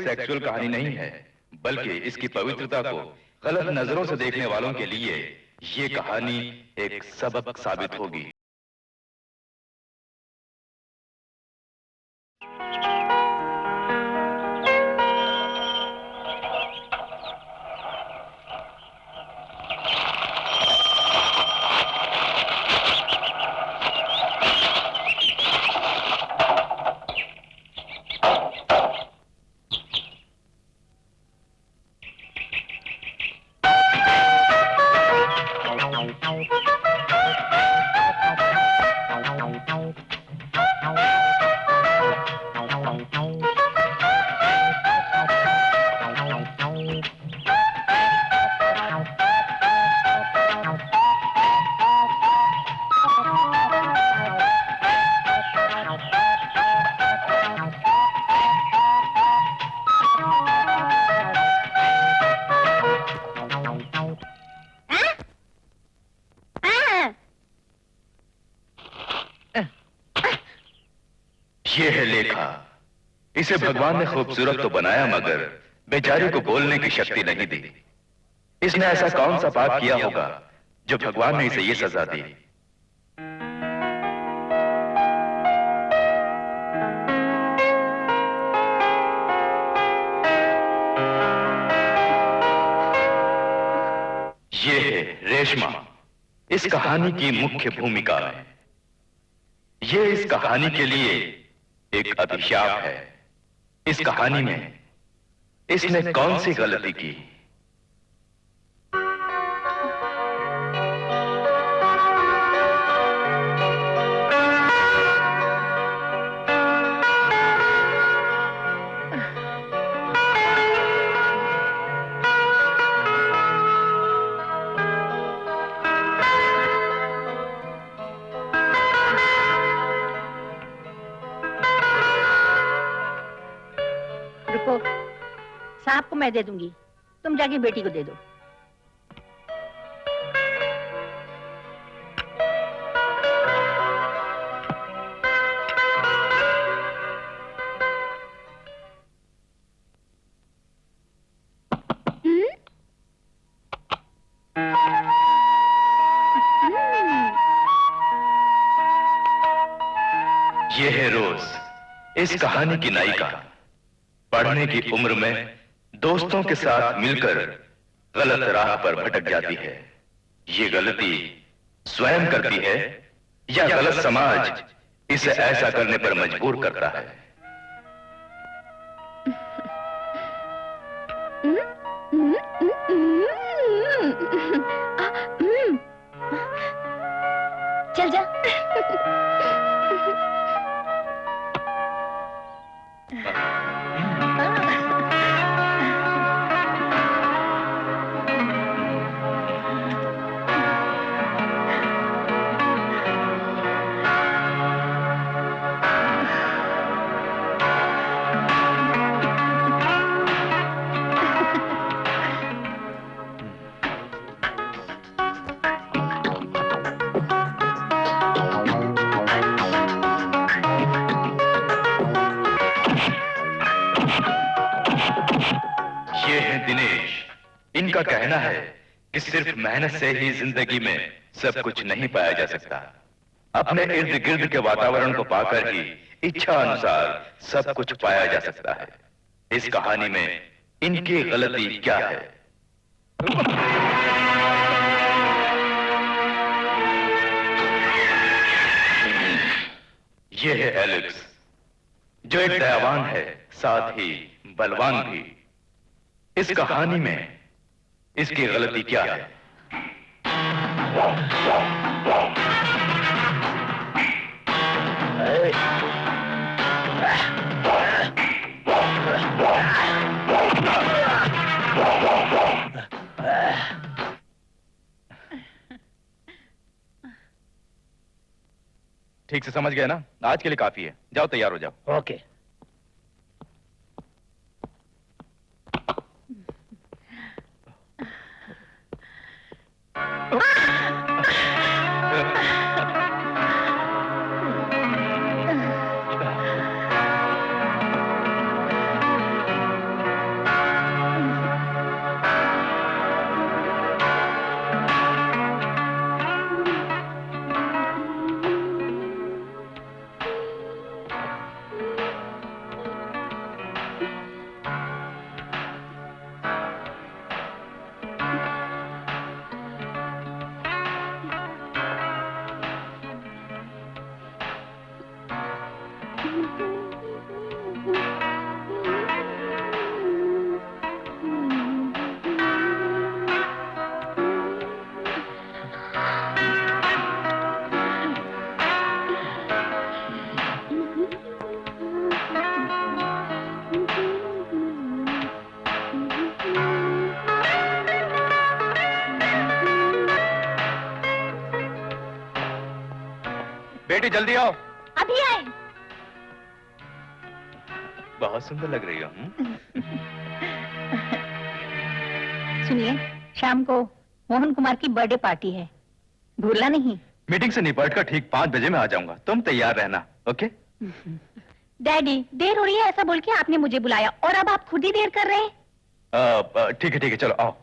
Sexual कहानी नहीं है, बल्कि इसकी पवित्रता को गलत नजरों से देखने वालों के लिए ये कहानी एक सबक साबित होगी। ये है लेखा। इसे भगवान ने खूबसूरत तो बनाया, मगर बेचारी को बोलने की शक्ति नहीं दी। इसने ऐसा कौन सा पाप किया होगा जो भगवान ने इसे ये सजा दी? ये है रेशमा, इस कहानी की मुख्य भूमिका में। ये इस कहानी के लिए एक अभिशाप है। इस कहानी में इसने कौन सी गलती की? सांप को मैं दे दूंगी, तुम जाके बेटी को दे दो। ये है रोज, इस कहानी की नायिका। पढ़ने की उम्र में दोस्तों के साथ मिलकर गलत राह पर भटक जाती है। ये गलती स्वयं करती है या गलत समाज इसे ऐसा करने पर मजबूर करता है? चल जा। इनका कहना है कि सिर्फ मेहनत से ही जिंदगी में सब कुछ नहीं पाया जा सकता। अपने इर्द गिर्द के वातावरण को पाकर ही इच्छा अनुसार सब कुछ पाया जा सकता है। इस कहानी में इनकी गलती क्या है? यह है एलेक्स, जो एक दयावान है, साथ ही बलवान भी। इस कहानी में इसकी गलती क्या है? ठीक से समझ गए ना? आज के लिए काफी है, जाओ तैयार हो जाओ। ओके। बेटी जल्दी आओ। अभी आए। बहुत सुंदर लग रही हो। सुनिए, शाम को मोहन कुमार की बर्थडे पार्टी है, भूलना नहीं। मीटिंग से निपटकर ठीक 5 बजे मैं आ जाऊंगा, तुम तैयार रहना। ओके? डैडी, देर हो रही है ऐसा बोल के आपने मुझे बुलाया और अब आप खुद ही देर कर रहे हैं। ठीक है चलो आओ।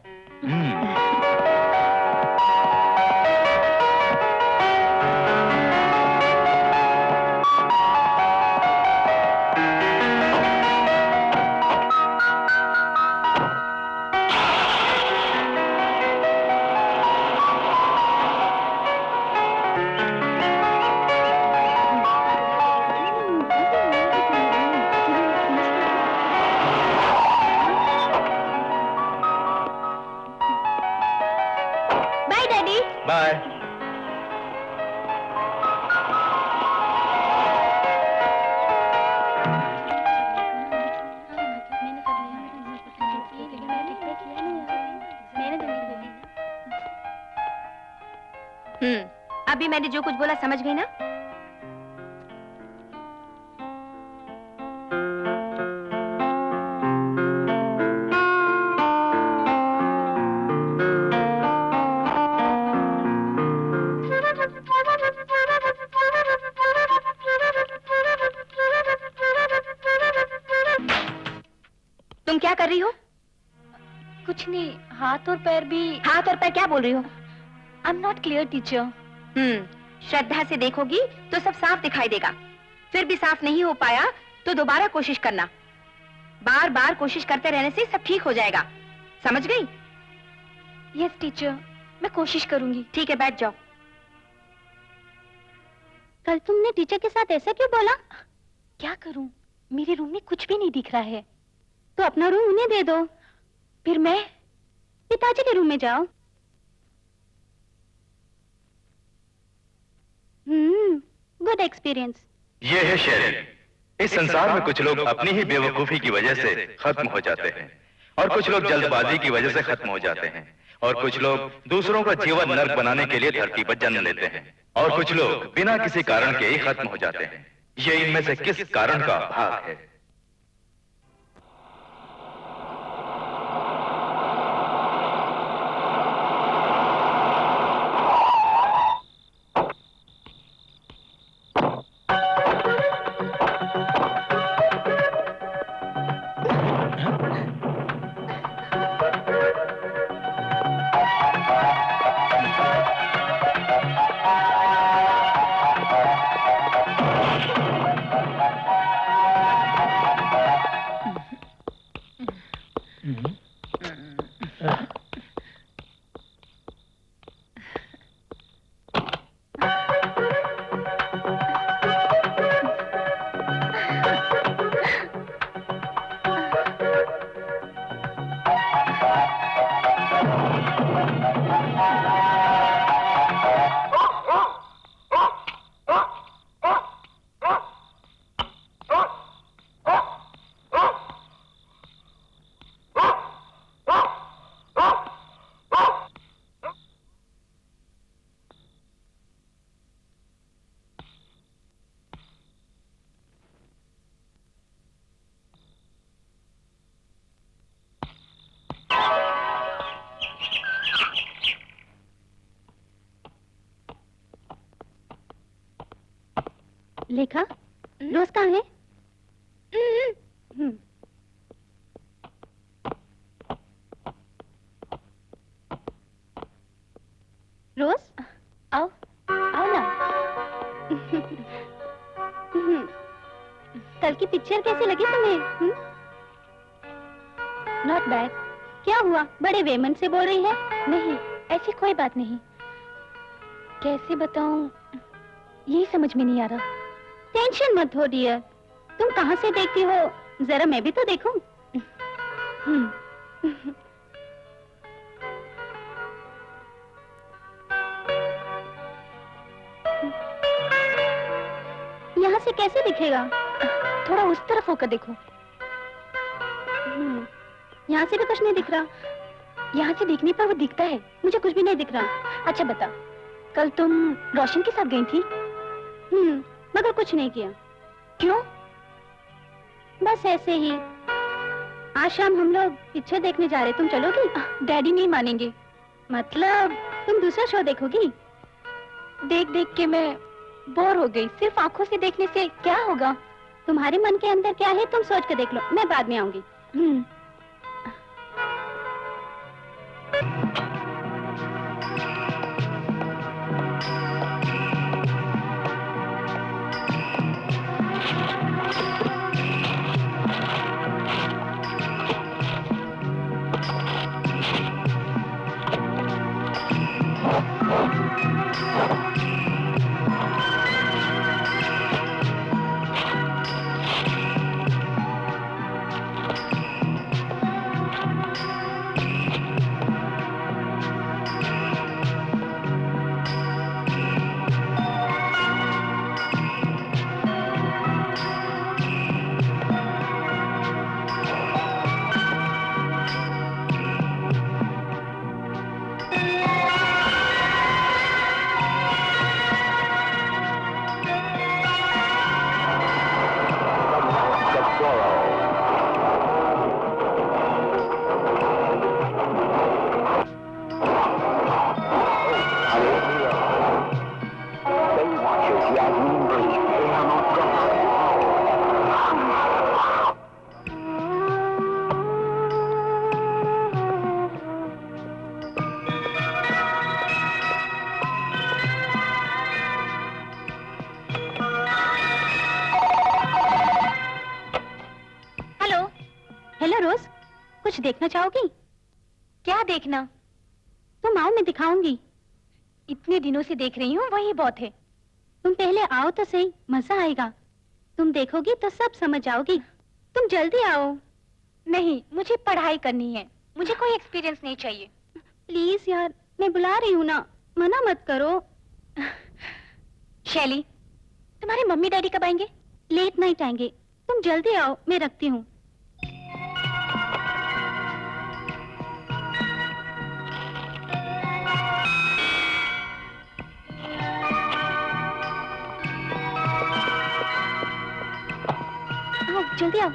Bye daddy. बाय। अभी मैंने जो कुछ बोला समझ गई ना? तुम क्या कर रही हो? कुछ नहीं, हाथ और पैर भी। हाथ और पैर क्या बोल रही हो? I am not clear teacher. श्रद्धा से देखोगी तो सब साफ दिखाई देगा। फिर भी साफ नहीं हो पाया तो दोबारा कोशिश करना। बार बार कोशिश करते रहने से सब ठीक हो जाएगा, समझ गई? यस टीचर, मैं कोशिश करूंगी। ठीक है, बैठ जाओ। कल तुमने टीचर के साथ ऐसा क्यों बोला? क्या करूं, मेरे रूम में कुछ भी नहीं दिख रहा है। तो अपना रूम उन्हें दे दो। फिर मैं पिताजी के रूम में जाओ। Good experience. ये है शेरिंग। इस संसार में कुछ लोग अपनी ही बेवकूफी की वजह से खत्म हो जाते हैं, और कुछ लोग जल्दबाजी की वजह से खत्म हो जाते हैं, और कुछ लोग दूसरों का जीवन नर्क बनाने के लिए धरती पर जन्म लेते हैं, और कुछ लोग बिना किसी कारण के ही खत्म हो जाते हैं। ये इनमें से किस कारण का भाग है? लेखा, रोज कहाँ है? रोज, आओ आओ ना। कल की पिक्चर कैसी लगी तुम्हें? Not bad. क्या हुआ, बड़े वेमन से बोल रही है? नहीं, ऐसी कोई बात नहीं। कैसे बताऊं, यही समझ में नहीं आ रहा। टेंशन मत हो डियर, तुम कहाँ से देखती हो, जरा मैं भी तो देखूं। यहाँ से कैसे दिखेगा? थोड़ा उस तरफ होकर देखो। यहाँ से भी कुछ नहीं दिख रहा। यहाँ से देखने पर वो दिखता है, मुझे कुछ भी नहीं दिख रहा। अच्छा बता, कल तुम रोशन के साथ गई थी? मगर कुछ नहीं किया। क्यों? बस ऐसे ही। आज शाम हम लोग पिक्चर देखने जा रहे, तुम चलोगी? डैडी नहीं मानेंगे। मतलब तुम दूसरा शो देखोगी? देख देख के मैं बोर हो गई। सिर्फ आंखों से देखने से क्या होगा? तुम्हारे मन के अंदर क्या है तुम सोच कर देख लो, मैं बाद में आऊंगी। हेलो रोज, कुछ देखना चाहोगी? क्या देखना? तुम आओ, मैं दिखाऊंगी। इतने दिनों से देख रही हूँ, वही बहुत है। तुम पहले आओ तो सही, मजा आएगा। तुम देखोगी तो सब समझ जाओगी। तुम जल्दी आओ। नहीं, मुझे पढ़ाई करनी है, मुझे कोई एक्सपीरियंस नहीं चाहिए। प्लीज यार, मैं बुला रही हूँ ना, मना मत करो। शैली, तुम्हारे मम्मी डैडी कब आएंगे? लेट नाइट आएंगे, तुम जल्दी आओ, मैं रखती हूँ। आओ, जल्दी आओ।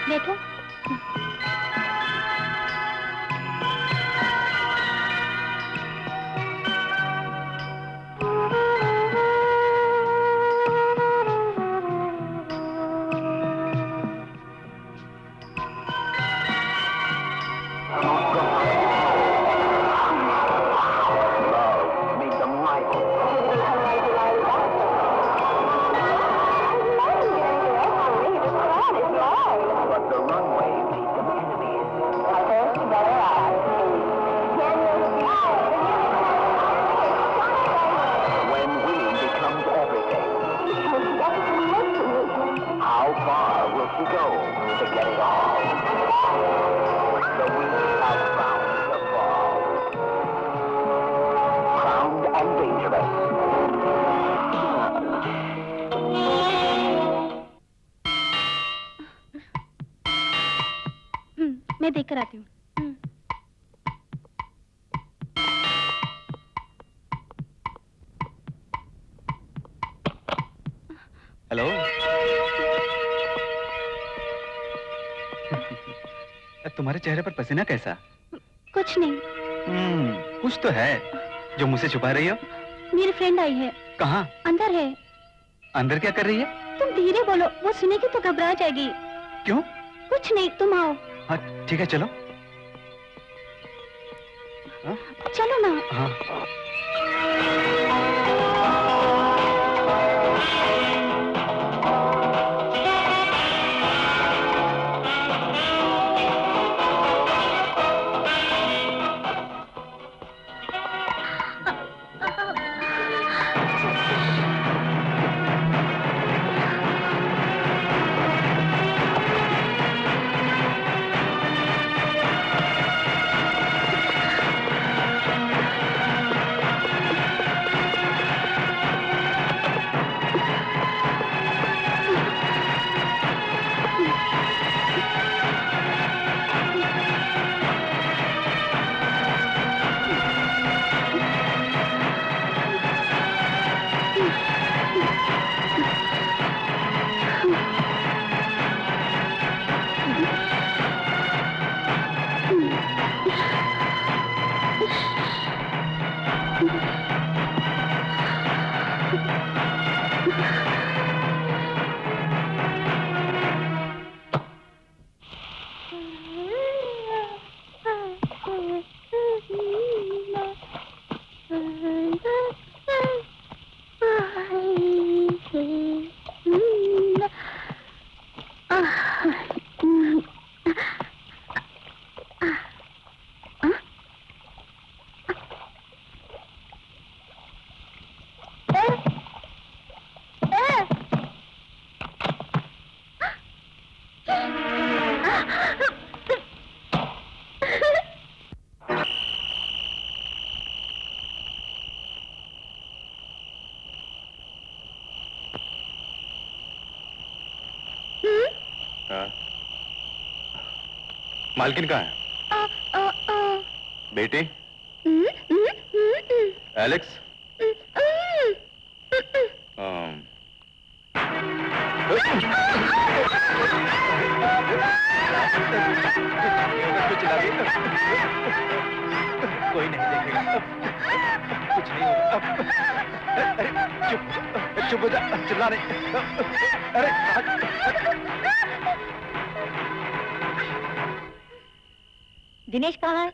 देखो, मैं देख कर आती हूँ। हेलो। तुम्हारे चेहरे पर पसीना कैसा? कुछ नहीं। कुछ तो है जो मुझसे छुपा रही हो। मेरी फ्रेंड आई है। कहाँ? अंदर है। अंदर क्या कर रही है? तुम धीरे बोलो, वो सुनेगी तो घबरा जाएगी। क्यों? कुछ नहीं, तुम आओ। हाँ ठीक है, चलो। चलो ना। हाँ। मालकिन कहाँ है? बेटे, एलेक्स। कोई नहीं देखेगा। कुछ नहीं होगा। अरे चुप चुप हो जा, चिल्ला नहीं। अरे दिनेश कहाँ है?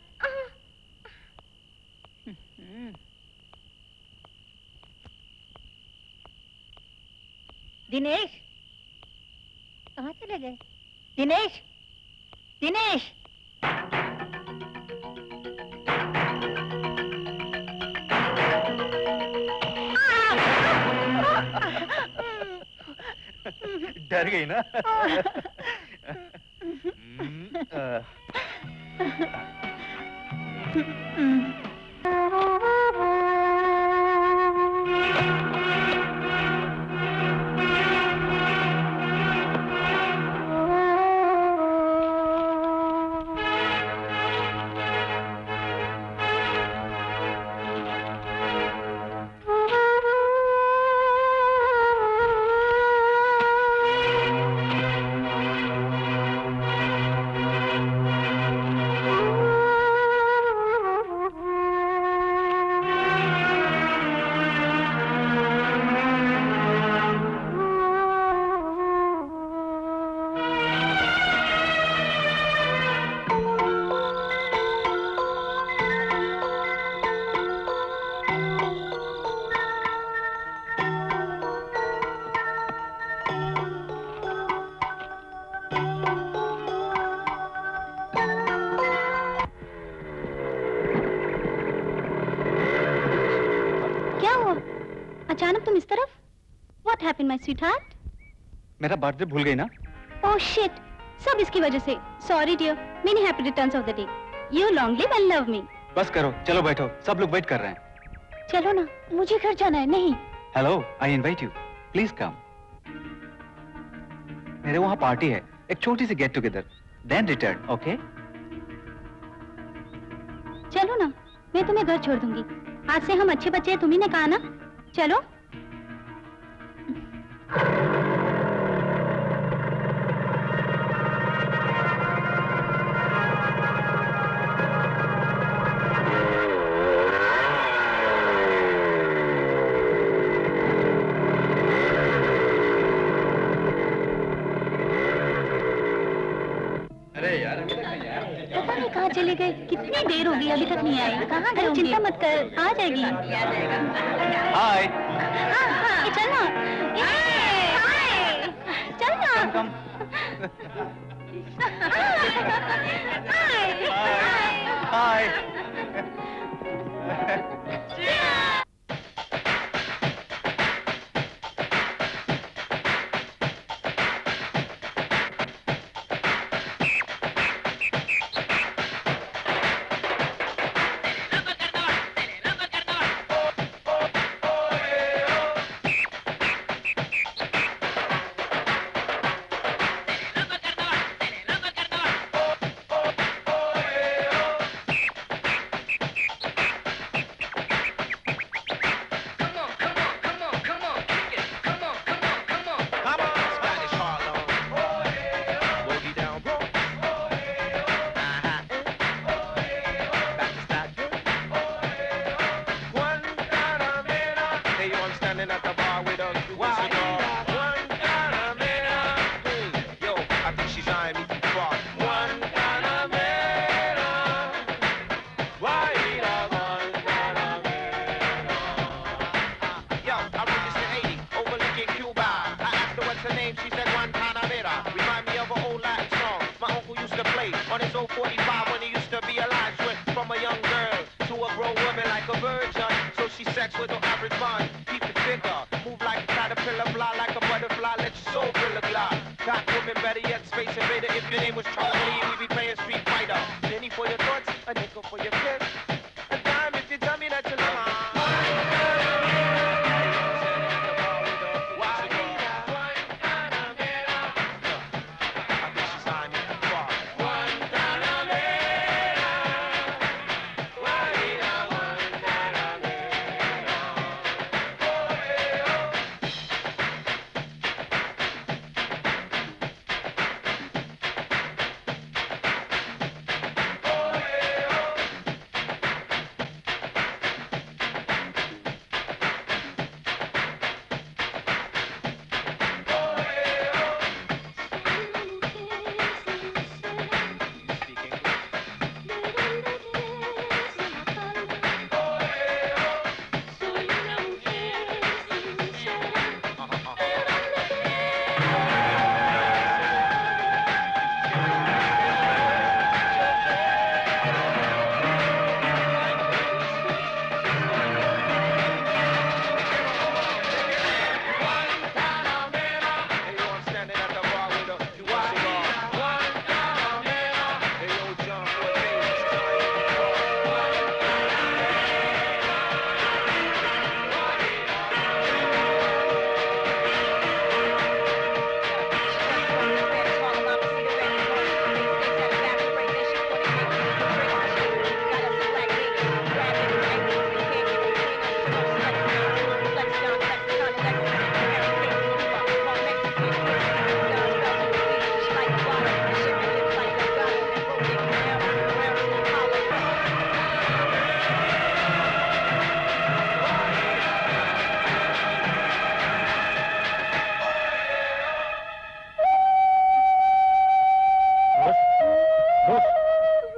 दिनेश कहाँ चले गए? दिनेश, दिनेश। डर गई ना? अचानक तुम इस तरफ? What happened, my sweetheart? मेरा बर्थडे भूल गई ना? Oh shit! सब इसकी वजह से. Sorry dear. Many happy returns of the day. You long live and love me. बस करो, चलो बैठो, सब लोग वेट कर रहे हैं। चलो ना, मुझे घर जाना है। नहीं। Hello, I invite you. Please come. मेरे वहाँ पार्टी है, एक छोटी सी get together. Then return, okay? चलो ना, मैं तुम्हें घर छोड़ दूंगी. आज से हम अच्छे बच्चे हैं, तुम्ही ने कहा ना? चलो. अरे यार, अभी तक नहीं आया। पता नहीं कहाँ चले गए, कितनी देर हो गई अभी तक नहीं आई। कहाँ गए? चिंता मत कर, आ जाएगी। हाय। हाँ, चल ना। चल ना। कम। हाय।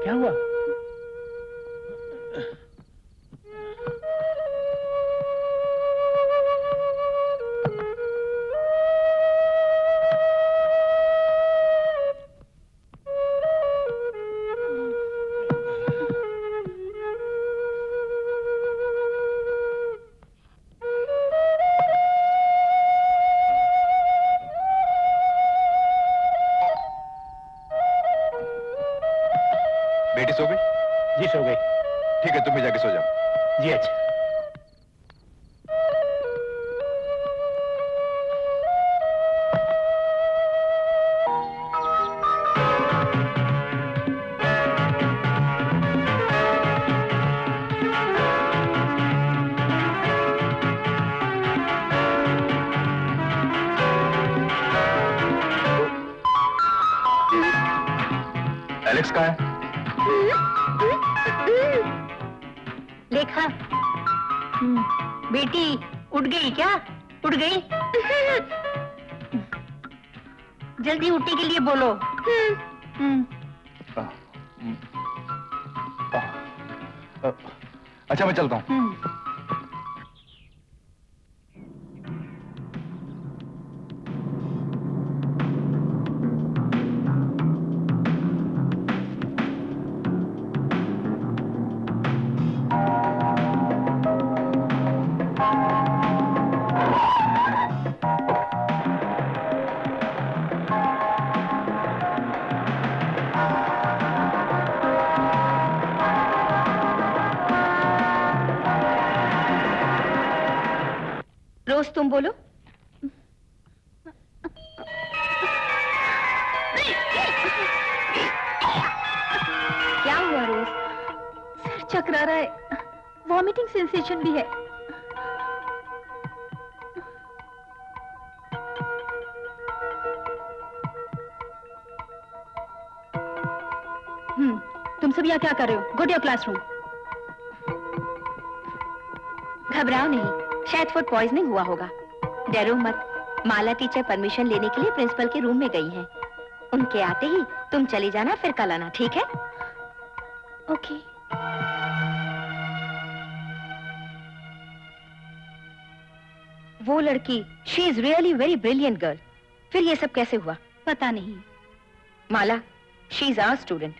क्या हुआ? बेटी सो गई? जी सो गई। ठीक है, तुम भी जाके सो जाओ। जी अच्छा। एलेक्स कहाँ है? देखा? बेटी उठ गई क्या? उठ गई? जल्दी उठने के लिए बोलो। अच्छा, मैं चलता हूँ। रोज तुम बोलो। क्या हुआ रोज? सर चकरा रहा है, वॉमिटिंग सेंसेशन भी है। तुम सब यहाँ क्या कर रहे हो? Go to your classroom. घबराओ नहीं, शायद फूड पॉइजनिंग हुआ होगा। डरो मत, माला टीचर परमिशन लेने के लिए प्रिंसिपल के रूम में गई हैं। उनके आते ही तुम चली जाना, फिर कल आना, ठीक है? ओके। वो लड़की, she is really very brilliant girl. फिर ये सब कैसे हुआ? पता नहीं। माला, शी इज आवर स्टूडेंट।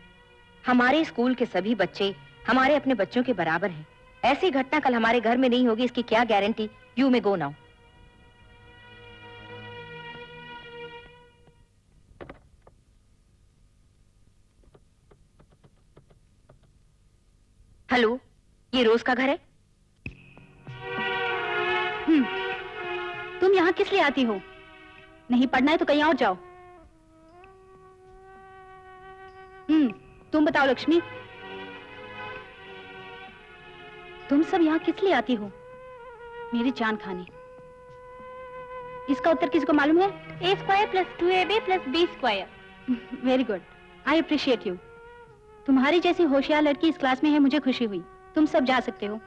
हमारे स्कूल के सभी बच्चे हमारे अपने बच्चों के बराबर हैं। ऐसी घटना कल हमारे घर में नहीं होगी, इसकी क्या guarantee? You may go now. Hello, ये रोज का घर है? तुम यहाँ किस लिए आती हो? नहीं पढ़ना है तो कहीं और जाओ। तुम बताओ लक्ष्मी, तुम सब यहाँ किस लिए आती हो? मेरी जान खाने। इसका उत्तर किसको मालूम है? A² + 2AB + B²। Very good, I appreciate you. तुम्हारी जैसी होशियार लड़की इस क्लास में है, मुझे खुशी हुई। तुम सब जा सकते हो।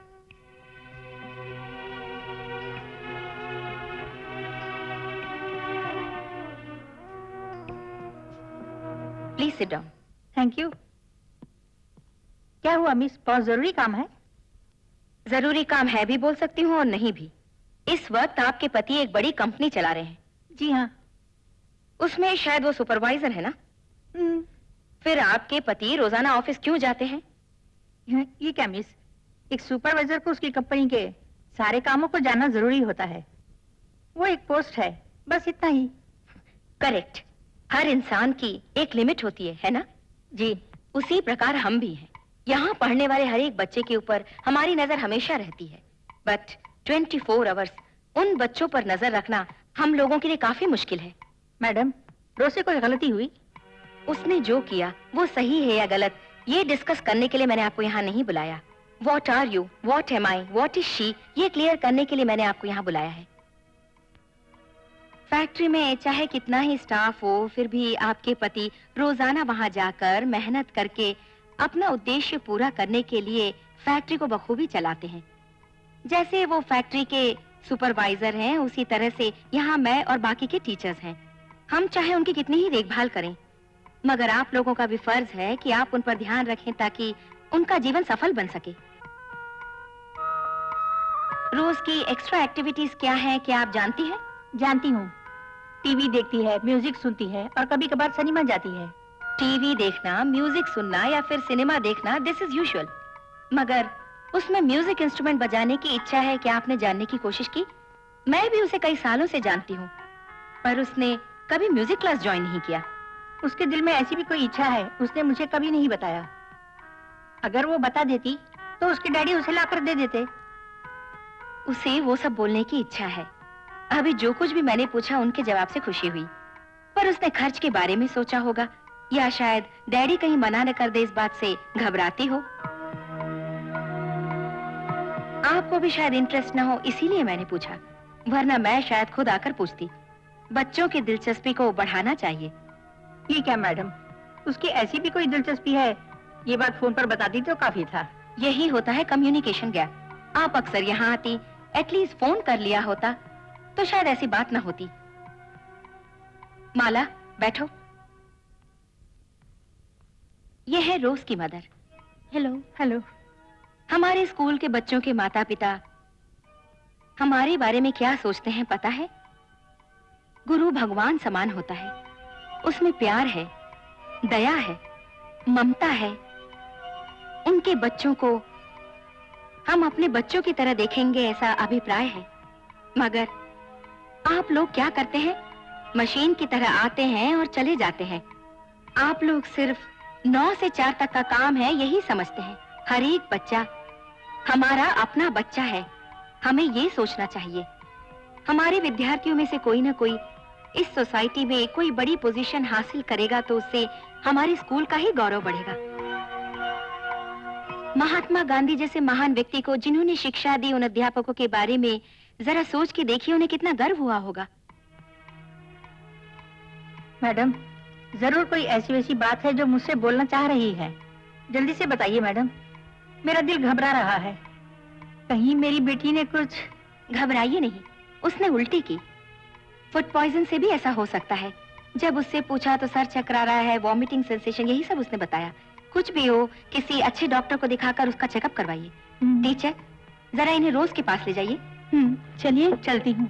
Please sit down. Thank you. क्या हुआ मिस, बहुत जरूरी काम है? जरूरी काम है भी बोल सकती हूँ और नहीं भी। इस वक्त आपके पति एक बड़ी कंपनी चला रहे हैं। जी हाँ। उसमें शायद वो सुपरवाइजर है ना? फिर आपके पति रोजाना ऑफिस क्यों जाते हैं? ये क्या मिस, एक सुपरवाइजर को उसकी कंपनी के सारे कामों को जानना जरूरी होता है। वो एक पोस्ट है, बस इतना ही। करेक्ट। हर इंसान की एक लिमिट होती है ना? जी। उसी प्रकार हम भी हैं। यहाँ पढ़ने वाले हर एक बच्चे के ऊपर हमारी नजर हमेशा रहती है, बट 24 आवर्स उन बच्चों पर नजर रखना हम लोगों के लिए काफी मुश्किल है। मैडम, रोज से कोई गलती हुई? उसने जो किया वो सही है या गलत, ये डिस्कस करने के लिए मैंने आपको यहाँ नहीं बुलाया। What are you? What am I? What is she? ये क्लियर करने के लिए मैंने आपको यहाँ बुलाया है। फैक्ट्री में चाहे कितना ही स्टाफ हो, फिर भी आपके पति रोजाना वहां जाकर मेहनत करके अपना उद्देश्य पूरा करने के लिए फैक्ट्री को बखूबी चलाते हैं। जैसे वो फैक्ट्री के सुपरवाइजर हैं, उसी तरह से यहाँ मैं और बाकी के टीचर्स हैं। हम चाहे उनकी कितनी ही देखभाल करें, मगर आप लोगों का भी फर्ज है कि आप उन पर ध्यान रखें ताकि उनका जीवन सफल बन सके। रोज की एक्स्ट्रा एक्टिविटीज क्या हैं, क्या आप जानती हैं? जानती हूँ। टीवी देखती है, म्यूजिक सुनती है और कभी कभार सिनेमा जाती है। टीवी देखना, म्यूजिक सुनना या फिर सिनेमा देखना, दिस इज यूजुअल। मगर उसमें म्यूजिक इंस्ट्रूमेंट बजाने की इच्छा है, क्या आपने जानने की कोशिश की? मैं भी उसे कई सालों से जानती हूँ, पर उसने कभी म्यूजिक क्लास ज्वाइन नहीं किया। उसके दिल में ऐसी भी कोई इच्छा है, उसने मुझे कभी नहीं बताया। अगर वो बता देती तो उसके डैडी उसे लाकर दे देते। उसे वो सब बोलने की इच्छा है। अभी जो कुछ भी मैंने पूछा उनके जवाब से खुशी हुई, पर उसने खर्च के बारे में सोचा होगा, या शायद डैडी कहीं मना न कर दे इस बात से घबराती हो। आपको भी शायद इंटरेस्ट ना हो, इसीलिए मैंने पूछा, वरना मैं शायद खुद आकर पूछती। बच्चों की दिलचस्पी को बढ़ाना चाहिए। ये क्या मैडम, उसकी ऐसी भी कोई दिलचस्पी है? ये बात फोन पर बता दी तो काफी था। यही होता है कम्युनिकेशन गैप। आप अक्सर यहाँ आती, एटलीस्ट फोन कर लिया होता तो शायद ऐसी बात ना होती। माला, बैठो। ये है रोज की मदर। हेलो। हेलो। हमारे स्कूल के बच्चों के माता पिता हमारे बारे में क्या सोचते हैं पता है? गुरु भगवान समान होता है, उसमें प्यार है, दया है, ममता है। उनके बच्चों को हम अपने बच्चों की तरह देखेंगे, ऐसा अभिप्राय है। मगर आप लोग क्या करते हैं? मशीन की तरह आते हैं और चले जाते हैं। आप लोग सिर्फ 9 से 4 तक का काम है यही समझते हैं। हर एक बच्चा हमारा अपना बच्चा है, हमें ये सोचना चाहिए। हमारे विद्यार्थियों में से कोई ना कोई इस सोसाइटी में कोई बड़ी पोजीशन हासिल करेगा तो उससे हमारे स्कूल का ही गौरव बढ़ेगा। महात्मा गांधी जैसे महान व्यक्ति को, जिन्होंने शिक्षा दी, उन अध्यापकों के बारे में जरा सोच के देखिए, उन्हें कितना गर्व हुआ होगा। मैडम, जरूर कोई ऐसी वैसी बात है जो मुझसे बोलना चाह रही है। जल्दी से बताइए मैडम, मेरा दिल घबरा रहा है। कहीं मेरी बेटी ने कुछ... घबराइए नहीं, उसने उल्टी की। फूड पॉइजन से भी ऐसा हो सकता है। जब उससे पूछा तो सर चकरा रहा है, वॉमिटिंग सेंसेशन, यही सब उसने बताया। कुछ भी हो, किसी अच्छे डॉक्टर को दिखाकर उसका चेकअप करवाइए। टीचर, जरा इन्हें रोज के पास ले जाइए। चलिए, चलती हूँ।